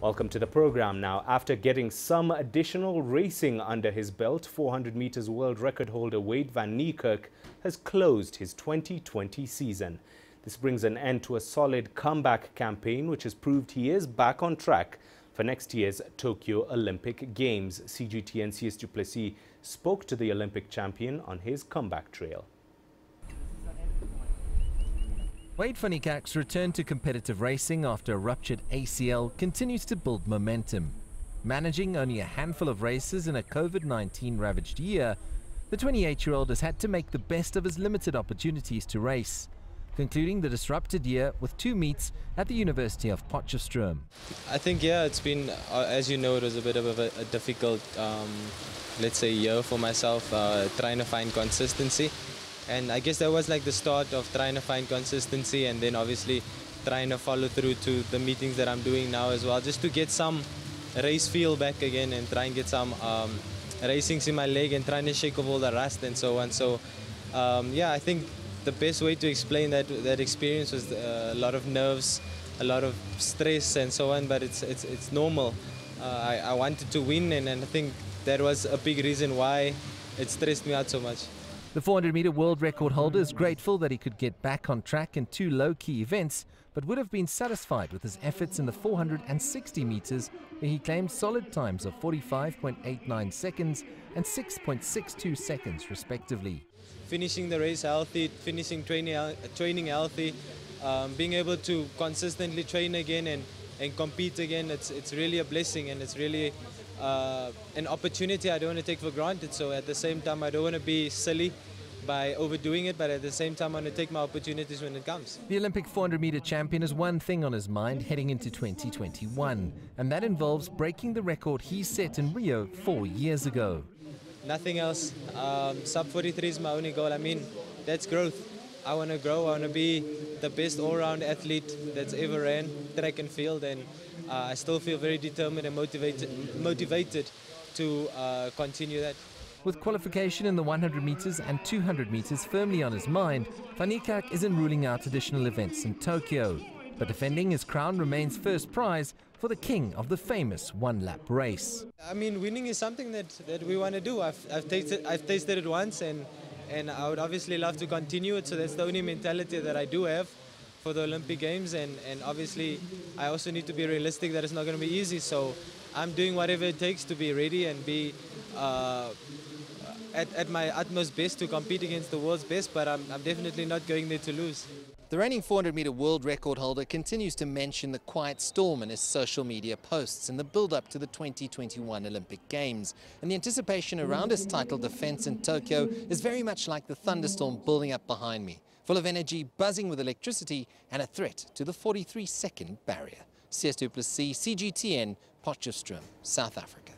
Welcome to the program now. After getting some additional racing under his belt, 400 meters world record holder Wayde van Niekerk has closed his 2020 season. This brings an end to a solid comeback campaign, which has proved he is back on track for next year's Tokyo Olympic Games. CGTN Sias du Plessis spoke to the Olympic champion on his comeback trail. Wayde van Niekerk's return to competitive racing after a ruptured ACL continues to build momentum. Managing only a handful of races in a COVID-19 ravaged year, the 28-year-old has had to make the best of his limited opportunities to race, concluding the disrupted year with 2 meets at the University of Potchefstroom. I think, yeah, it's been, as you know, it was a bit of a difficult, let's say, year for myself, trying to find consistency. And I guess that was like the start of trying to find consistency, and then obviously trying to follow through to the meetings that I'm doing now as well, just to get some race feel back again and try and get some racings in my leg and trying to shake off all the rust and so on. So yeah, I think the best way to explain that experience was a lot of nerves, a lot of stress and so on, but it's normal. I wanted to win, and I think that was a big reason why it stressed me out so much. The 400-meter world record holder is grateful that he could get back on track in 2 low-key events, but would have been satisfied with his efforts in the 460 meters, where he claimed solid times of 45.89 seconds and 6.62 seconds, respectively. Finishing the race healthy, finishing training healthy, being able to consistently train again and compete again, it's really a blessing, and it's really an opportunity I don't want to take for granted. So at the same time, I don't want to be silly by overdoing it, but at the same time, I want to take my opportunities when it comes. The Olympic 400-meter champion has one thing on his mind heading into 2021, and that involves breaking the record he set in Rio 4 years ago. Nothing else. Sub 43 is my only goal. I mean, that's growth. I want to grow. I want to be the best all-round athlete that's ever ran track and field, and I still feel very determined and motivated to continue that. With qualification in the 100 meters and 200 meters firmly on his mind, van Niekerk isn't ruling out additional events in Tokyo, but defending his crown remains first prize for the king of the famous one-lap race. I mean, winning is something that we want to do. I've tasted it once, and I would obviously love to continue it, so that's the only mentality that I do have for the Olympic Games, and obviously I also need to be realistic that it's not going to be easy, so I'm doing whatever it takes to be ready and be at my utmost best to compete against the world's best, but I'm definitely not going there to lose. The reigning 400-meter world record holder continues to mention the quiet storm in his social media posts in the build-up to the 2021 Olympic Games. And the anticipation around his title defense in Tokyo is very much like the thunderstorm building up behind me, full of energy, buzzing with electricity, and a threat to the 43-second barrier. Sias du Plessis, CGTN, Potchefstroom, South Africa.